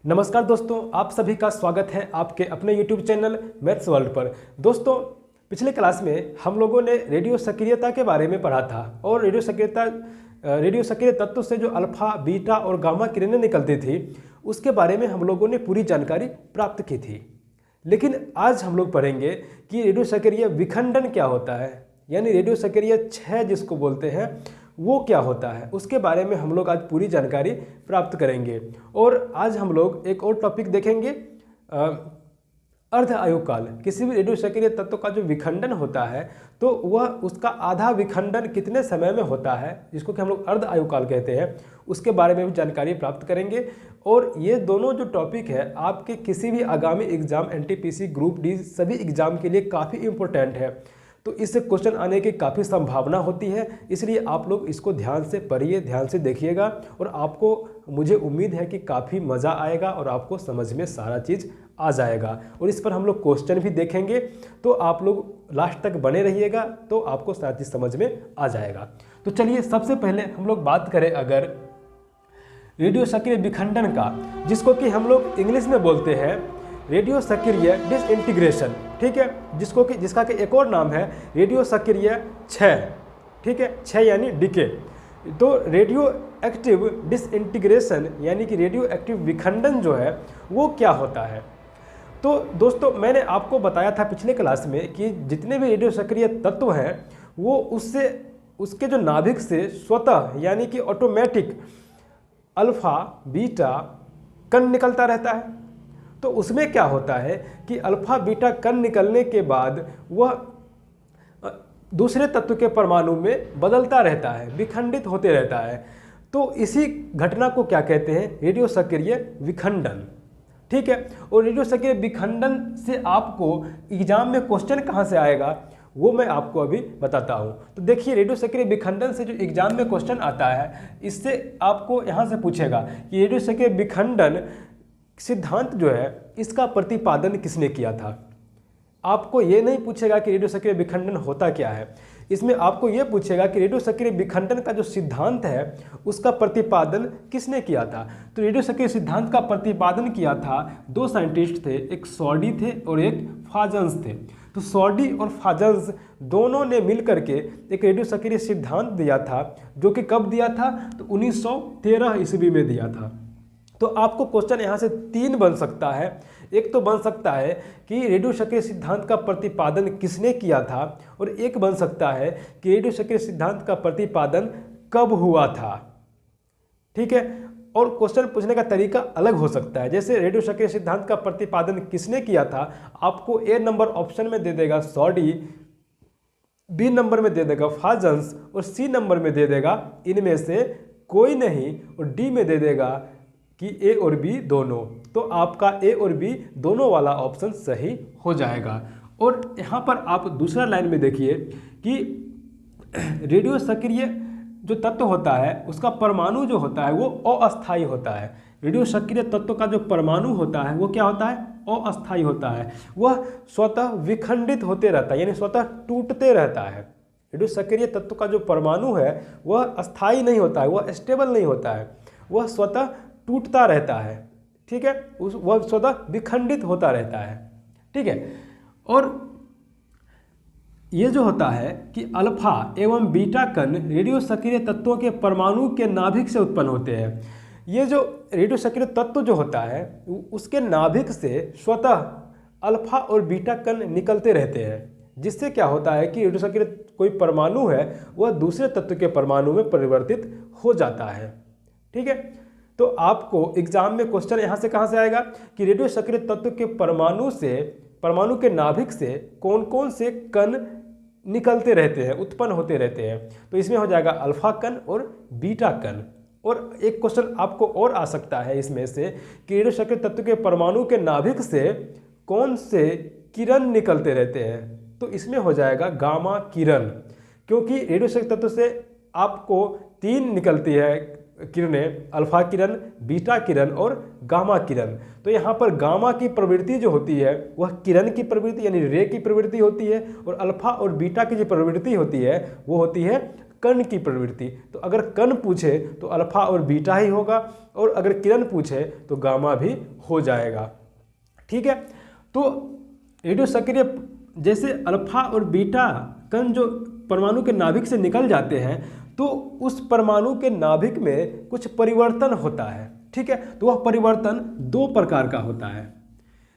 नमस्कार दोस्तों, आप सभी का स्वागत है आपके अपने YouTube चैनल मैथ्स वर्ल्ड पर। दोस्तों, पिछले क्लास में हम लोगों ने रेडियो सक्रियता के बारे में पढ़ा था और रेडियो सक्रिय तत्व से जो अल्फा, बीटा और गामा किरणें निकलती थी उसके बारे में हम लोगों ने पूरी जानकारी प्राप्त की थी। लेकिन आज हम लोग पढ़ेंगे कि रेडियो सक्रिय विखंडन क्या होता है, यानी रेडियो सक्रिय क्षय जिसको बोलते हैं वो क्या होता है, उसके बारे में हम लोग आज पूरी जानकारी प्राप्त करेंगे। और आज हम लोग एक और टॉपिक देखेंगे, अर्ध आयुकाल। किसी भी रेडियो सक्रिय तत्व का जो विखंडन होता है तो वह उसका आधा विखंडन कितने समय में होता है, जिसको कि हम लोग अर्ध आयुकाल कहते हैं, उसके बारे में भी जानकारी प्राप्त करेंगे। और ये दोनों जो टॉपिक है आपके किसी भी आगामी एग्जाम, एनटीपीसी, ग्रुप डी सभी एग्जाम के लिए काफ़ी इंपॉर्टेंट है। तो इससे क्वेश्चन आने की काफ़ी संभावना होती है, इसलिए आप लोग इसको ध्यान से पढ़िए, ध्यान से देखिएगा और आपको, मुझे उम्मीद है कि काफ़ी मज़ा आएगा और आपको समझ में सारा चीज़ आ जाएगा। और इस पर हम लोग क्वेश्चन भी देखेंगे, तो आप लोग लास्ट तक बने रहिएगा तो आपको सारी चीज़ समझ में आ जाएगा। तो चलिए सबसे पहले हम लोग बात करें अगर रेडियो सक्रिय विखंडन का, जिसको कि हम लोग इंग्लिश में बोलते हैं रेडियो सक्रिय डिसइंटीग्रेशन, ठीक है, जिसका कि एक और नाम है रेडियो सक्रिय क्षय, ठीक है, क्षय यानी डिके। तो रेडियो एक्टिव डिसइंटीग्रेशन यानी कि रेडियो एक्टिव विखंडन जो है वो क्या होता है। तो दोस्तों, मैंने आपको बताया था पिछले क्लास में कि जितने भी रेडियो सक्रिय तत्व हैं वो उसके जो नाभिक से स्वतः यानी कि ऑटोमेटिक अल्फा, बीटा कण निकलता रहता है। तो उसमें क्या होता है कि अल्फा, बीटा कण निकलने के बाद वह दूसरे तत्व के परमाणु में बदलता रहता है, विखंडित होते रहता है। तो इसी घटना को क्या कहते हैं, रेडियो सक्रिय विखंडन, ठीक है। और रेडियो सक्रिय विखंडन से आपको एग्जाम में क्वेश्चन कहाँ से आएगा वो मैं आपको अभी बताता हूँ। तो देखिए, रेडियो सक्रिय विखंडन से जो एग्जाम में क्वेश्चन आता है, इससे आपको यहाँ से पूछेगा कि रेडियो सक्रिय विखंडन सिद्धांत जो है इसका प्रतिपादन किसने किया था। आपको ये नहीं पूछेगा कि रेडियो सक्रिय विखंडन होता क्या है, इसमें आपको ये पूछेगा कि रेडियो सक्रिय विखंडन का जो सिद्धांत है उसका प्रतिपादन किसने किया था। तो रेडियो सक्रिय सिद्धांत का प्रतिपादन किया था दो साइंटिस्ट थे, एक सॉडी थे और एक फाजन्स थे। तो सॉडी और फाजन्स दोनों ने मिलकर के एक रेडियो सक्रिय सिद्धांत दिया था, जो कि कब दिया था, तो 1913 ईस्वी में दिया था। तो आपको क्वेश्चन यहाँ से तीन बन सकता है। एक तो बन सकता है कि रेडियो सक्रिय सिद्धांत का प्रतिपादन किसने किया था, और एक बन सकता है कि रेडियो सक्रिय सिद्धांत का प्रतिपादन कब हुआ था, ठीक है। और क्वेश्चन पूछने का तरीका अलग हो सकता है। जैसे रेडियो सक्रिय सिद्धांत का प्रतिपादन किसने किया था, आपको ए नंबर ऑप्शन में दे देगा सॉडी, बी नंबर में दे देगा फाजन्स और सी नंबर में दे देगा इनमें से कोई नहीं, और डी में दे देगा कि ए और बी दोनों। तो आपका ए और बी दोनों वाला ऑप्शन सही हो जाएगा। और यहाँ पर आप दूसरा लाइन में देखिए कि रेडियो सक्रिय जो तत्व होता है उसका परमाणु जो होता है वो अस्थायी होता है। रेडियो सक्रिय तत्व का जो परमाणु होता है वो क्या होता है, अस्थायी होता है। वह स्वतः विखंडित होते रहता है, यानी स्वतः टूटते रहता है। रेडियो सक्रिय तत्व का जो परमाणु है वह अस्थायी नहीं होता है, वह स्टेबल नहीं होता है, वह स्वतः टूटता रहता है, ठीक है, वह स्वतः विखंडित होता रहता है, ठीक है। और ये जो होता है कि अल्फा एवं बीटा कण रेडियो सक्रिय तत्वों के परमाणु के नाभिक से उत्पन्न होते हैं। ये जो रेडियो सक्रिय तत्व जो होता है उसके नाभिक से स्वतः अल्फा और बीटा कण निकलते रहते हैं, जिससे क्या होता है कि रेडियो सक्रिय कोई परमाणु है वह दूसरे तत्व के परमाणु में परिवर्तित हो जाता है, ठीक है। तो आपको एग्जाम में क्वेश्चन यहाँ से कहाँ से आएगा कि रेडियो सक्रिय तत्व के परमाणु के नाभिक से कौन कौन से कण निकलते रहते हैं, उत्पन्न होते रहते हैं। तो इसमें हो जाएगा अल्फा कण और बीटा कण। और एक क्वेश्चन आपको और आ सकता है इसमें से कि रेडियो सक्रिय तत्व के परमाणु के नाभिक से कौन से किरण निकलते रहते हैं। तो इसमें हो जाएगा गामा किरण, क्योंकि रेडियो सक्रिय तत्व से आपको तीन निकलती है किरणें, अल्फा किरण, बीटा किरण और गामा किरण। तो यहाँ पर गामा की प्रवृत्ति जो होती है वह किरण की प्रवृत्ति यानी रे की प्रवृत्ति होती है, और अल्फा और बीटा की जो प्रवृत्ति होती है वो होती है कण की प्रवृत्ति। तो अगर कण पूछे तो अल्फा और बीटा ही होगा, और अगर किरण पूछे तो गामा भी हो जाएगा। ठीक है, तो रेडियो सक्रिय जैसे अल्फा और बीटा कण जो परमाणु के नाभिक से निकल जाते हैं तो उस परमाणु के नाभिक में कुछ परिवर्तन होता है। ठीक है, तो वह परिवर्तन दो प्रकार का होता है।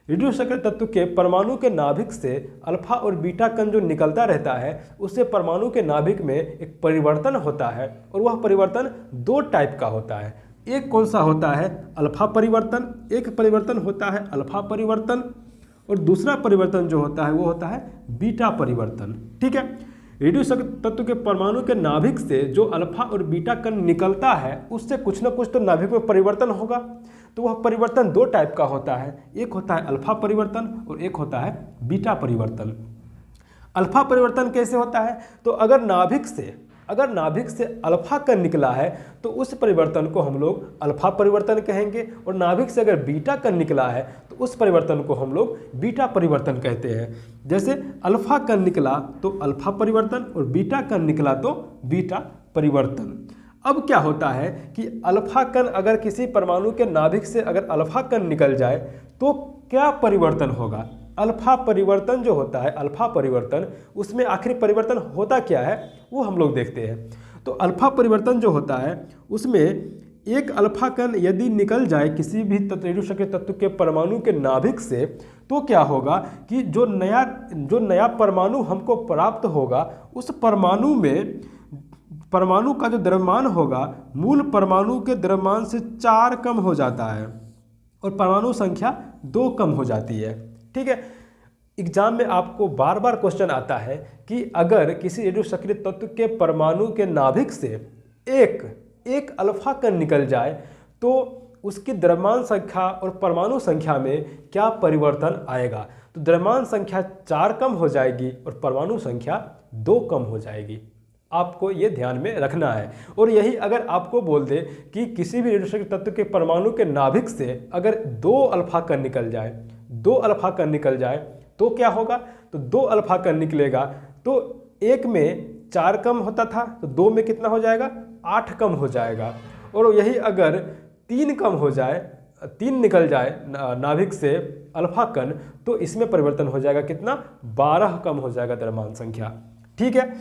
रेडियो सक्रिय तत्व के परमाणु के नाभिक से अल्फा और बीटा कण जो निकलता रहता है उससे परमाणु के नाभिक में एक परिवर्तन होता है, और वह परिवर्तन दो टाइप का होता है। एक कौन सा होता है? अल्फा परिवर्तन। एक परिवर्तन होता है अल्फा परिवर्तन, और दूसरा परिवर्तन जो होता है वो होता है बीटा परिवर्तन। ठीक है, रेडियो सक्रिय तत्व के परमाणु के नाभिक से जो अल्फा और बीटा कण निकलता है उससे कुछ न कुछ तो नाभिक में परिवर्तन होगा। तो वह परिवर्तन दो टाइप का होता है, एक होता है अल्फा परिवर्तन और एक होता है बीटा परिवर्तन। अल्फा परिवर्तन कैसे होता है? तो अगर नाभिक से अल्फा कण निकला है तो उस परिवर्तन को हम लोग अल्फा परिवर्तन कहेंगे, और नाभिक से अगर बीटा कण निकला है तो उस परिवर्तन को हम लोग बीटा परिवर्तन कहते हैं। जैसे अल्फा कण निकला तो अल्फा परिवर्तन और बीटा कण निकला तो बीटा परिवर्तन। अब क्या होता है कि अल्फा कण अगर किसी परमाणु के नाभिक से अगर अल्फा कण निकल जाए तो क्या परिवर्तन होगा? अल्फा परिवर्तन जो होता है, अल्फा परिवर्तन, उसमें आखिरी परिवर्तन होता क्या है वो हम लोग देखते हैं। तो अल्फा परिवर्तन जो होता है उसमें एक अल्फा कण यदि निकल जाए किसी भी रेडियो सक्रिय तत्व के परमाणु के नाभिक से तो क्या होगा कि जो नया परमाणु हमको प्राप्त होगा उस परमाणु में परमाणु का जो द्रव्यमान होगा मूल परमाणु के द्रव्यमान से 4 कम हो जाता है, और परमाणु संख्या 2 कम हो जाती है। ठीक है, एग्जाम में आपको बार बार क्वेश्चन आता है कि अगर किसी रेडियो सक्रिय तत्व के परमाणु के नाभिक से एक अल्फा कण निकल जाए तो उसकी द्रव्यमान संख्या और परमाणु संख्या में क्या परिवर्तन आएगा? तो द्रव्यमान संख्या 4 कम हो जाएगी और परमाणु संख्या 2 कम हो जाएगी। आपको ये ध्यान में रखना है। और यही अगर आपको बोल दे कि किसी भी रेडियो सक्रिय तत्व के परमाणु के नाभिक से अगर 2 अल्फा कण निकल जाए तो क्या होगा? तो 2 अल्फा कण निकलेगा तो एक में 4 कम होता था तो 2 में कितना हो जाएगा? 8 कम हो जाएगा। और यही अगर 3 निकल जाए नाभिक से अल्फा कण तो इसमें परिवर्तन हो जाएगा कितना? 12 कम हो जाएगा द्रव्यमान संख्या। ठीक है,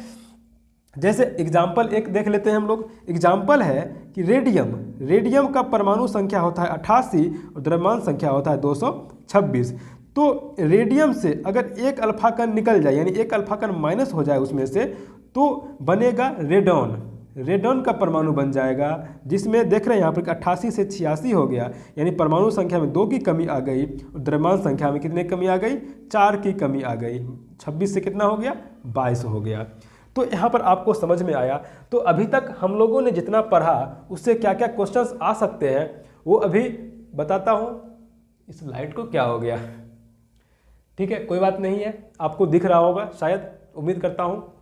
जैसे एग्जाम्पल एक देख लेते हैं हम लोग। एग्जाम्पल है कि रेडियम का परमाणु संख्या होता है 88 और द्रव्यमान संख्या होता है 226। तो रेडियम से अगर एक अल्फा कण निकल जाए यानी एक अल्फा कण माइनस हो जाए उसमें से तो बनेगा रेडॉन का परमाणु बन जाएगा, जिसमें देख रहे हैं यहाँ पर 88 से 86 हो गया, यानी परमाणु संख्या में 2 की कमी आ गई और द्रव्यमान संख्या में कितने कमी आ गई? 4 की कमी आ गई। 26 से कितना हो गया? 22 हो गया। तो यहाँ पर आपको समझ में आया। तो अभी तक हम लोगों ने जितना पढ़ा उससे क्या क्या क्वेश्चंस आ सकते हैं वो अभी बताता हूँ। इस लाइट को क्या हो गया? ठीक है, कोई बात नहीं है, आपको दिख रहा होगा शायद, उम्मीद करता हूँ।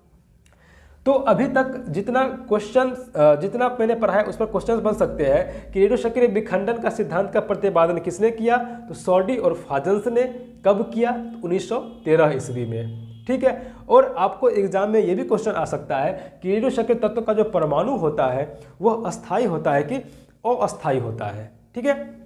तो अभी तक जितना मैंने पढ़ा है उस पर क्वेश्चंस बन सकते हैं कि रेडियो सक्रिय विखंडन का सिद्धांत का प्रतिपादन किसने किया? तो सॉडी और फाजन्स ने। कब किया? तो 1913 ईस्वी में। ठीक है, और आपको एग्जाम में ये भी क्वेश्चन आ सकता है कि रेडियो सक्रिय तत्व का जो परमाणु होता है वह अस्थायी होता है कि अस्थायी होता है। ठीक है,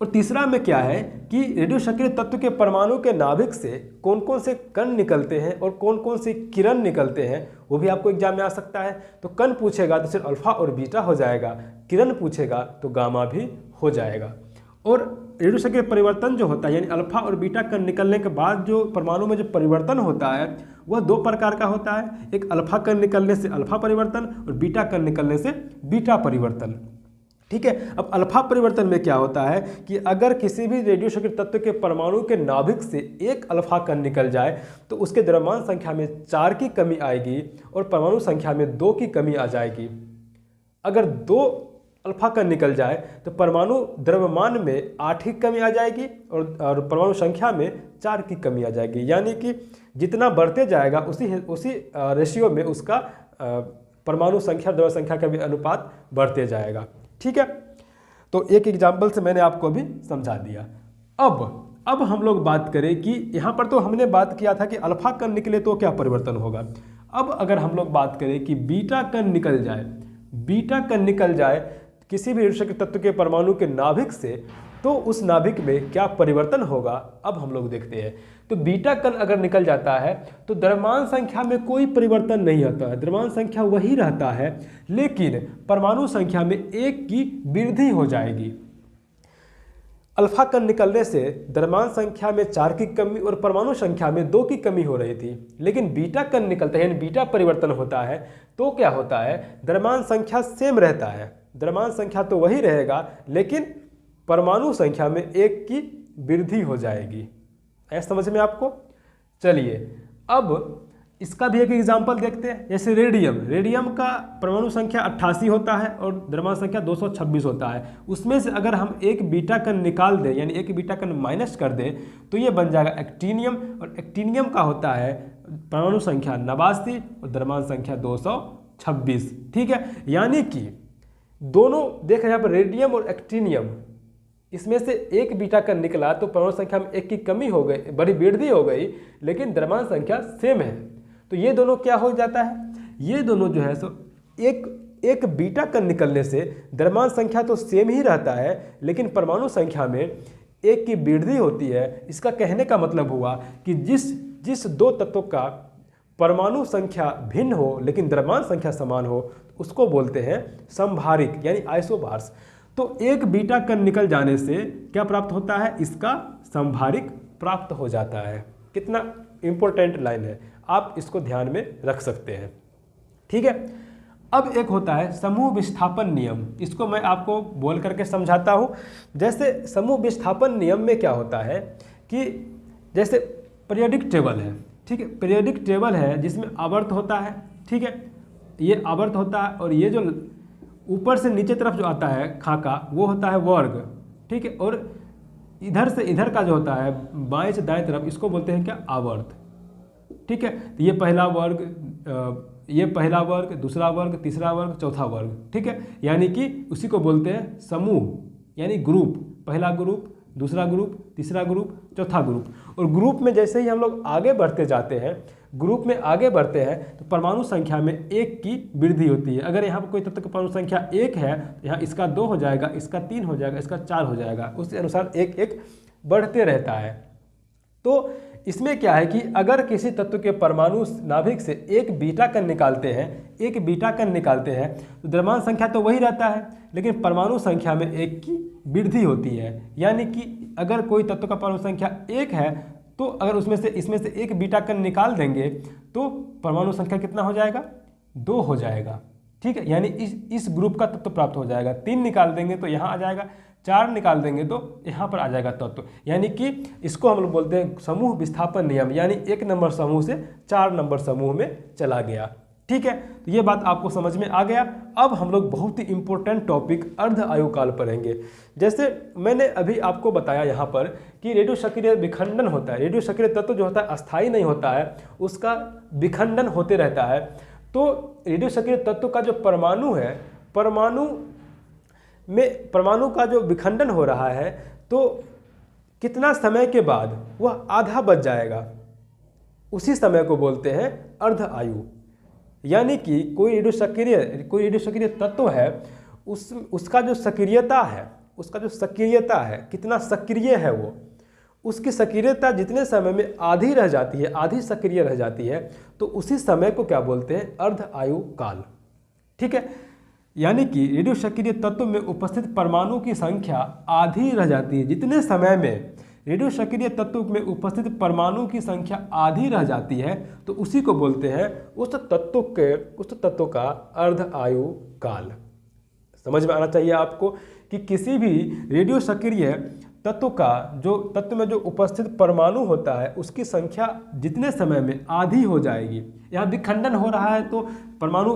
और तीसरा में क्या है कि रेडियो सक्रिय तत्व के परमाणु के नाभिक से कौन कौन से कण निकलते हैं और कौन कौन से किरण निकलते हैं वो भी आपको एग्जाम में आ सकता है। तो कण पूछेगा तो सिर्फ अल्फा और बीटा हो जाएगा, किरण पूछेगा तो गामा भी हो जाएगा। और रेडियो सक्रिय परिवर्तन जो होता है यानी अल्फा और बीटा कण निकलने के बाद जो परमाणु में जो परिवर्तन होता है वह 2 प्रकार का होता है। एक अल्फा कण निकलने से अल्फा परिवर्तन और बीटा कण निकलने से बीटा परिवर्तन। ठीक है, अब अल्फा परिवर्तन में क्या होता है कि अगर किसी भी रेडियो सक्रिय तत्व के परमाणु के नाभिक से एक अल्फा कण निकल जाए तो उसके द्रव्यमान संख्या में 4 की कमी आएगी और परमाणु संख्या में 2 की कमी आ जाएगी। अगर 2 अल्फा कण निकल जाए तो परमाणु द्रव्यमान में 8 की कमी आ जाएगी और परमाणु संख्या में 4 की कमी आ जाएगी। यानी कि जितना बढ़ते जाएगा उसी रेशियो में उसका परमाणु संख्या द्रव्य संख्या का भी अनुपात बढ़ते जाएगा। ठीक है, तो एक एग्जाम्पल से मैंने आपको अभी समझा दिया। अब हम लोग बात करें कि यहाँ पर तो हमने बात किया था कि अल्फा कण निकले तो क्या परिवर्तन होगा। अब अगर हम लोग बात करें कि बीटा कण निकल जाए, बीटा कण निकल जाए किसी भी रेडियो सक्रिय तत्व के परमाणु के नाभिक से, तो उस नाभिक में क्या परिवर्तन होगा, अब हम लोग देखते हैं। तो बीटा कण अगर निकल जाता है तो द्रव्यमान संख्या में कोई परिवर्तन नहीं होता है, द्रव्यमान संख्या वही रहता है, लेकिन परमाणु संख्या में 1 की वृद्धि हो जाएगी। अल्फा कण निकलने से द्रव्यमान संख्या में 4 की कमी और परमाणु संख्या में 2 की कमी हो रही थी, लेकिन बीटा कण निकलता है यानी बीटा परिवर्तन होता है तो क्या होता है, द्रव्यमान संख्या सेम रहता है, द्रव्यमान संख्या तो वही रहेगा, लेकिन परमाणु संख्या में 1 की वृद्धि हो जाएगी। ऐसा समझ में आपको? चलिए अब इसका भी एक एग्जाम्पल देखते हैं। जैसे रेडियम, रेडियम का परमाणु संख्या 88 होता है और द्रव्यमान संख्या 226 होता है। उसमें से अगर हम एक बीटा कण निकाल दें यानी एक बीटा कण माइनस कर दें तो ये बन जाएगा एक्टीनियम, और एक्टीनियम का होता है परमाणु संख्या 89 और द्रव्यमान संख्या 226। ठीक है, यानी कि दोनों देख यहाँ पर रेडियम और एक्टीनियम, इसमें से एक बीटा कण निकला तो परमाणु संख्या में 1 की कमी हो गई, बड़ी वृद्धि हो गई, लेकिन द्रव्यमान संख्या सेम है। तो ये दोनों क्या हो जाता है, ये दोनों जो है सो एक बीटा कण निकलने से द्रव्यमान संख्या तो सेम ही रहता है, लेकिन परमाणु संख्या में 1 की वृद्धि होती है। इसका कहने का मतलब हुआ कि जिस दो तत्वों का परमाणु संख्या भिन्न हो लेकिन द्रव्यमान संख्या समान हो, उसको बोलते हैं समभारिक यानी आइसोबार्स। तो एक बीटा कण निकल जाने से क्या प्राप्त होता है, इसका समभारिक प्राप्त हो जाता है। कितना इंपॉर्टेंट लाइन है, आप इसको ध्यान में रख सकते हैं। ठीक है, अब एक होता है समूह विस्थापन नियम, इसको मैं आपको बोल करके समझाता हूँ। जैसे समूह विस्थापन नियम में क्या होता है कि जैसे पीरियोडिक टेबल है, ठीक है, पीरियोडिक टेबल है जिसमें आवर्त होता है, ठीक है, ये आवर्त होता है, और ये जो ऊपर से नीचे तरफ जो आता है खाका वो होता है वर्ग, ठीक है, और इधर से इधर का जो होता है बाएं से दाएं तरफ, इसको बोलते हैं क्या, आवर्त। ठीक है, तो ये पहला वर्ग, दूसरा वर्ग, तीसरा वर्ग, चौथा वर्ग। ठीक है, यानी कि उसी को बोलते हैं समूह यानी ग्रुप, पहला ग्रुप, दूसरा ग्रुप, तीसरा ग्रुप, चौथा ग्रुप। और ग्रुप में जैसे ही हम लोग आगे बढ़ते जाते हैं, ग्रुप में आगे बढ़ते हैं तो परमाणु संख्या में 1 की वृद्धि होती है। अगर यहाँ पर कोई तत्व का परमाणु संख्या 1 है तो यहाँ इसका 2 हो जाएगा, इसका 3 हो जाएगा, इसका 4 हो जाएगा, उस अनुसार 1-1 बढ़ते रहता है। तो इसमें क्या है कि अगर किसी तत्व के परमाणु नाभिक से एक बीटा कण निकालते हैं तो द्रव्यमान संख्या तो वही रहता है, लेकिन परमाणु संख्या में 1 की वृद्धि होती है। यानी कि अगर कोई तत्व का परमाणु संख्या 1 है तो अगर इसमें से एक बीटा कण निकाल देंगे तो परमाणु संख्या कितना हो जाएगा, 2 हो जाएगा। ठीक है, यानी इस ग्रुप का तत्व प्राप्त हो जाएगा। 3 निकाल देंगे तो यहाँ आ जाएगा, 4 निकाल देंगे तो यहाँ पर आ जाएगा तत्व। यानी कि इसको हम लोग बोलते हैं समूह विस्थापन नियम, यानी 1 नंबर समूह से 4 नंबर समूह में चला गया। ठीक है, तो ये बात आपको समझ में आ गया। अब हम लोग बहुत ही इंपॉर्टेंट टॉपिक अर्ध आयुकाल पढ़ेंगे। जैसे मैंने अभी आपको बताया यहाँ पर कि रेडियो सक्रिय विखंडन होता है, रेडियो सक्रिय तत्व जो होता है अस्थायी नहीं होता है, उसका विखंडन होते रहता है। तो रेडियो सक्रिय तत्व का जो परमाणु है, परमाणु का जो विखंडन हो रहा है तो कितना समय के बाद वह आधा बच जाएगा, उसी समय को बोलते हैं अर्ध आयु। यानी कि कोई रेडियो सक्रिय तत्व है, उसका जो सक्रियता है, कितना सक्रिय है वो, उसकी सक्रियता जितने समय में आधी रह जाती है, आधी सक्रिय रह जाती है, तो उसी समय को क्या बोलते हैं, अर्ध आयु काल। ठीक है, यानी कि रेडियो सक्रिय तत्व में उपस्थित परमाणु की संख्या आधी रह जाती है। जितने समय में रेडियो सक्रिय तत्व में उपस्थित परमाणु की संख्या आधी रह जाती है तो उसी को बोलते हैं उस तत्व का अर्ध आयु काल। समझ में आना चाहिए आपको कि किसी भी रेडियो सक्रिय तत्व में जो उपस्थित परमाणु होता है उसकी संख्या जितने समय में आधी हो जाएगी। यहाँ विखंडन हो रहा है तो परमाणु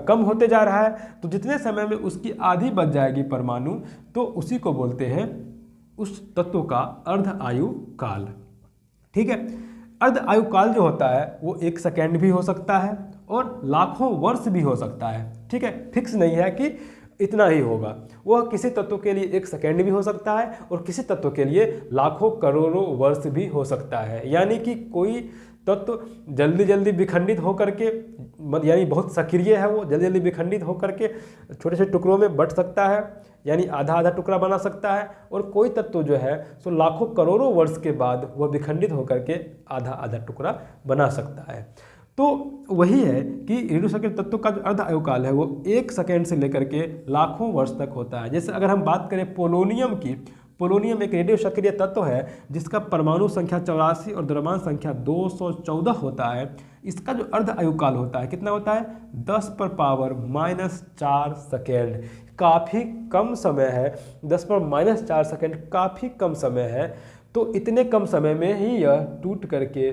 कम होते जा रहा है, तो जितने समय में उसकी आधी बच जाएगी परमाणु, तो उसी को बोलते हैं उस तत्व का अर्ध आयु काल। ठीक है, अर्ध आयु काल जो होता है वो 1 सेकेंड भी हो सकता है और लाखों वर्ष भी हो सकता है। ठीक है, फिक्स नहीं है कि इतना ही होगा। वह किसी तत्व के लिए 1 सेकेंड भी हो सकता है और किसी तत्व के लिए लाखों करोड़ों वर्ष भी हो सकता है। यानी कि कोई तत्व जल्दी जल्दी विखंडित होकर के, यानी बहुत सक्रिय है, वो जल्दी जल्दी विखंडित होकर के छोटे छोटे टुकड़ों में बंट सकता है, यानी आधा आधा टुकड़ा बना सकता है। और कोई तत्व जो है सो लाखों करोड़ों वर्ष के बाद वह विखंडित होकर के आधा आधा टुकड़ा बना सकता है। तो वही है कि रेडियो सक्रिय तत्व का जो अर्ध आयुकाल है वो 1 सेकेंड से लेकर के लाखों वर्ष तक होता है। जैसे अगर हम बात करें पोलोनियम की, पोलोनियम एक रेडियो सक्रिय तत्व है जिसका परमाणु संख्या 84 और द्रव्यमान संख्या 214 होता है। इसका जो अर्ध आयुकाल होता है कितना होता है, 10⁻⁻4 सेकेंड। काफ़ी कम समय है, 10⁻⁻4 सेकेंड काफ़ी कम समय है। तो इतने कम समय में ही यह टूट करके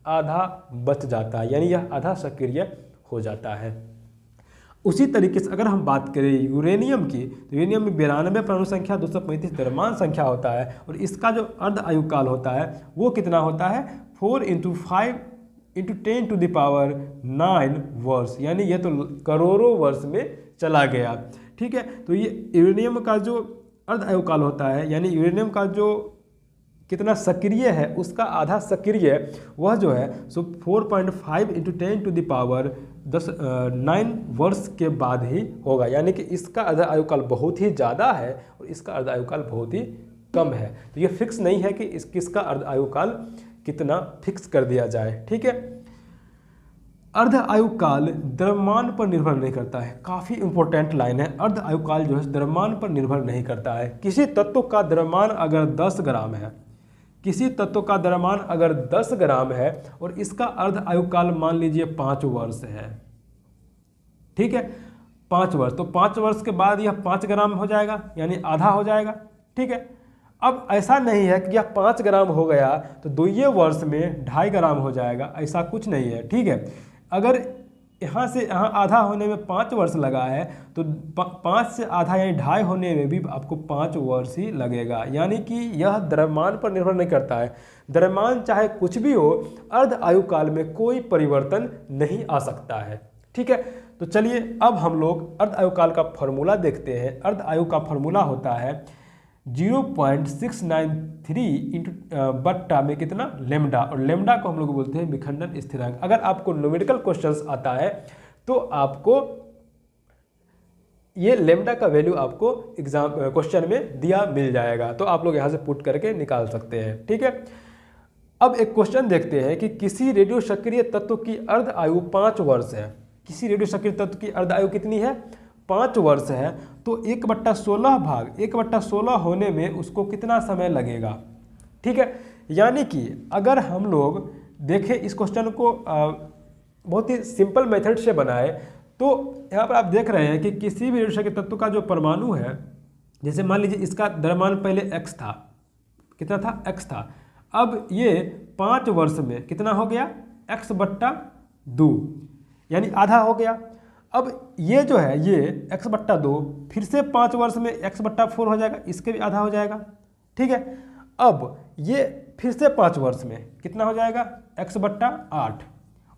आधा बच जाता है, यानी यह आधा सक्रिय हो जाता है। उसी तरीके से अगर हम बात करें यूरेनियम की, तो यूरेनियम में 92 परमाणु संख्या 235 द्रव्यमान संख्या होता है और इसका जो अर्ध आयुकाल होता है वो कितना होता है, 4 × 5 × 10⁹ वर्ष, यानी यह तो करोड़ों वर्ष में चला गया। ठीक है, तो ये यूरेनियम का जो अर्ध आयुकाल होता है, यानी यूरेनियम का जो कितना सक्रिय है उसका आधा सक्रिय वह जो है सो 4.5 × 10⁹ वर्ष के बाद ही होगा। यानी कि इसका अर्ध आयुकाल बहुत ही ज़्यादा है और इसका अर्ध आयुकाल बहुत ही कम है। तो ये फिक्स नहीं है कि किसका अर्ध आयुकाल कितना फिक्स कर दिया जाए। ठीक है, अर्ध आयुकाल द्रव्यमान पर निर्भर नहीं करता है। काफ़ी इंपॉर्टेंट लाइन है, अर्ध आयुकाल जो है द्रव्यमान पर निर्भर नहीं करता है। किसी तत्व का द्रव्यमान अगर 10 ग्राम है, किसी तत्व का द्रव्यमान अगर 10 ग्राम है और इसका अर्ध आयुकाल मान लीजिए 5 वर्ष है, ठीक है, 5 वर्ष, तो 5 वर्ष के बाद यह 5 ग्राम हो जाएगा, यानी आधा हो जाएगा। ठीक है, अब ऐसा नहीं है कि यह 5 ग्राम हो गया तो 2 वर्ष में 2.5 ग्राम हो जाएगा, ऐसा कुछ नहीं है। ठीक है, अगर यहाँ से यहाँ आधा होने में 5 वर्ष लगा है तो 5 से आधा यानी 2.5 होने में भी आपको 5 वर्ष ही लगेगा। यानी कि यह द्रव्यमान पर निर्भर नहीं करता है। द्रव्यमान चाहे कुछ भी हो, अर्ध आयुकाल में कोई परिवर्तन नहीं आ सकता है। ठीक है, तो चलिए अब हम लोग अर्ध आयुकाल का फॉर्मूला देखते हैं। अर्ध आयु का फॉर्मूला होता है 0.693 बट्टा में कितना, लेमडा, और लेमडा को हम लोग बोलते हैं विखंडन स्थिरांक। अगर आपको न्यूमेरिकल क्वेश्चंस आता है तो आपको ये लेमडा का वैल्यू आपको एग्जाम क्वेश्चन में दिया मिल जाएगा, तो आप लोग यहाँ से पुट करके निकाल सकते हैं। ठीक है, अब एक क्वेश्चन देखते हैं कि किसी रेडियो सक्रिय तत्व की अर्ध आयु 5 वर्ष है। किसी रेडियो सक्रिय तत्व की अर्ध आयु कितनी है, 5 वर्ष है, तो 1/16 भाग 1/16 होने में उसको कितना समय लगेगा। ठीक है, यानी कि अगर हम लोग देखें इस क्वेश्चन को बहुत ही सिंपल मेथड से बनाए तो यहाँ पर आप देख रहे हैं कि किसी भी रेडियो सक्रिय तत्व का जो परमाणु है, जैसे मान लीजिए इसका द्रव्यमान पहले x था, कितना था, x था, अब ये 5 वर्ष में कितना हो गया, x/2, यानी आधा हो गया। अब ये जो है ये x/2 फिर से 5 वर्ष में x/4 हो जाएगा, इसके भी आधा हो जाएगा। ठीक है, अब ये फिर से 5 वर्ष में कितना हो जाएगा, x/8,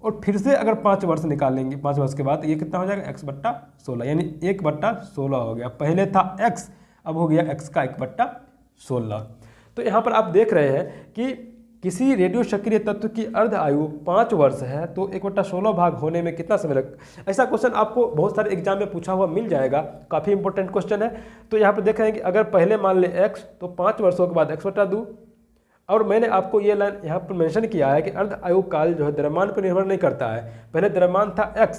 और फिर से अगर 5 वर्ष निकालेंगे, 5 वर्ष के बाद ये कितना हो जाएगा, x/16, यानी 1/16 हो गया। पहले था x, अब हो गया x का 1/16। तो यहाँ पर आप देख रहे हैं कि किसी रेडियो सक्रिय तत्व की अर्ध आयु 5 वर्ष है तो 1/16 भाग होने में कितना समय लग, ऐसा क्वेश्चन आपको बहुत सारे एग्जाम में पूछा हुआ मिल जाएगा, काफ़ी इंपॉर्टेंट क्वेश्चन है। तो यहाँ पर देख रहे हैं कि अगर पहले मान ले x तो 5 वर्षों के बाद x/2, और मैंने आपको ये लाइन यहाँ पर मेंशन किया है कि अर्ध आयु काल जो है द्रव्यमान पर निर्भर नहीं करता है। पहले द्रव्यमान था x,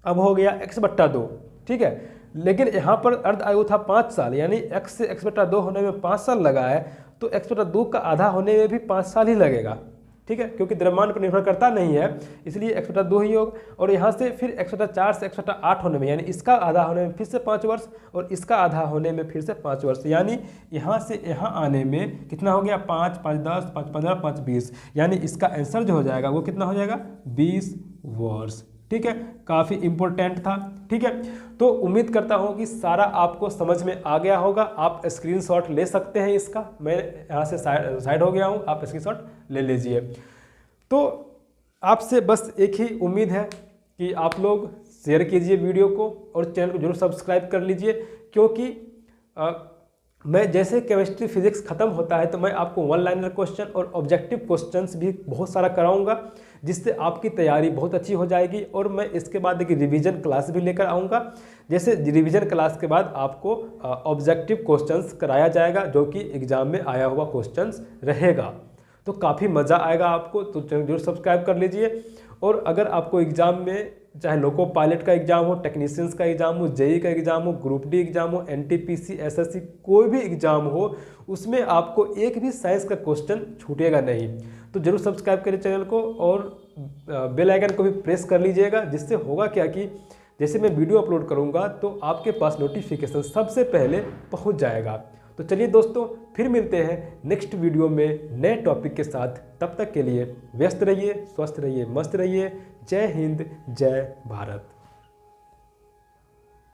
अब हो गया x/2। ठीक है, लेकिन यहाँ पर अर्ध आयु था 5 साल, यानी x से x/2 होने में 5 साल लगा है, तो x/2 का आधा होने में भी 5 साल ही लगेगा। ठीक है, क्योंकि द्रव्यमान पर निर्भर करता नहीं है, इसलिए x/2 ही होगा। और यहाँ से फिर x/4 से x/8 होने में, यानी इसका आधा होने में फिर से 5 वर्ष और इसका आधा होने में फिर से 5 वर्ष, यानी यहाँ से यहाँ आने में कितना हो गया, 5, 5, 10, 5, 15, 5, 20, यानी इसका आंसर जो हो जाएगा वो कितना हो जाएगा, 20 वर्ष। ठीक है, काफ़ी इंपॉर्टेंट था। ठीक है, तो उम्मीद करता हूँ कि सारा आपको समझ में आ गया होगा। आप स्क्रीनशॉट ले सकते हैं इसका, मैं यहाँ से साइड हो गया हूँ, आप स्क्रीनशॉट ले लीजिए। तो आपसे बस एक ही उम्मीद है कि आप लोग शेयर कीजिए वीडियो को और चैनल को जरूर सब्सक्राइब कर लीजिए, क्योंकि मैं जैसे केमिस्ट्री फिजिक्स खत्म होता है तो मैं आपको वन लाइनर क्वेश्चन और ऑब्जेक्टिव क्वेश्चंस भी बहुत सारा कराऊंगा, जिससे आपकी तैयारी बहुत अच्छी हो जाएगी। और मैं इसके बाद एक रिवीजन क्लास भी लेकर आऊँगा, जैसे रिवीजन क्लास के बाद आपको ऑब्जेक्टिव क्वेश्चंस कराया जाएगा, जो कि एग्ज़ाम में आया हुआ क्वेश्चंस रहेगा। तो काफ़ी मज़ा आएगा आपको, तो चैनल जरूर सब्सक्राइब कर लीजिए। और अगर आपको एग्ज़ाम में चाहे लोको पायलट का एग्ज़ाम हो, टेक्नीशियंस का एग्ज़ाम हो, जेई का एग्ज़ाम हो, ग्रुप डी एग्ज़ाम हो, एनटीपीसी, एसएससी, कोई भी एग्ज़ाम हो, उसमें आपको एक भी साइंस का क्वेश्चन छूटेगा नहीं। तो जरूर सब्सक्राइब करिए चैनल को और बेल आइकन को भी प्रेस कर लीजिएगा, जिससे होगा क्या कि जैसे मैं वीडियो अपलोड करूँगा तो आपके पास नोटिफिकेशन सबसे पहले पहुँच जाएगा। तो चलिए दोस्तों, फिर मिलते हैं नेक्स्ट वीडियो में नए टॉपिक के साथ। तब तक के लिए व्यस्त रहिए, स्वस्थ रहिए, मस्त रहिए। जय हिंद, जय भारत।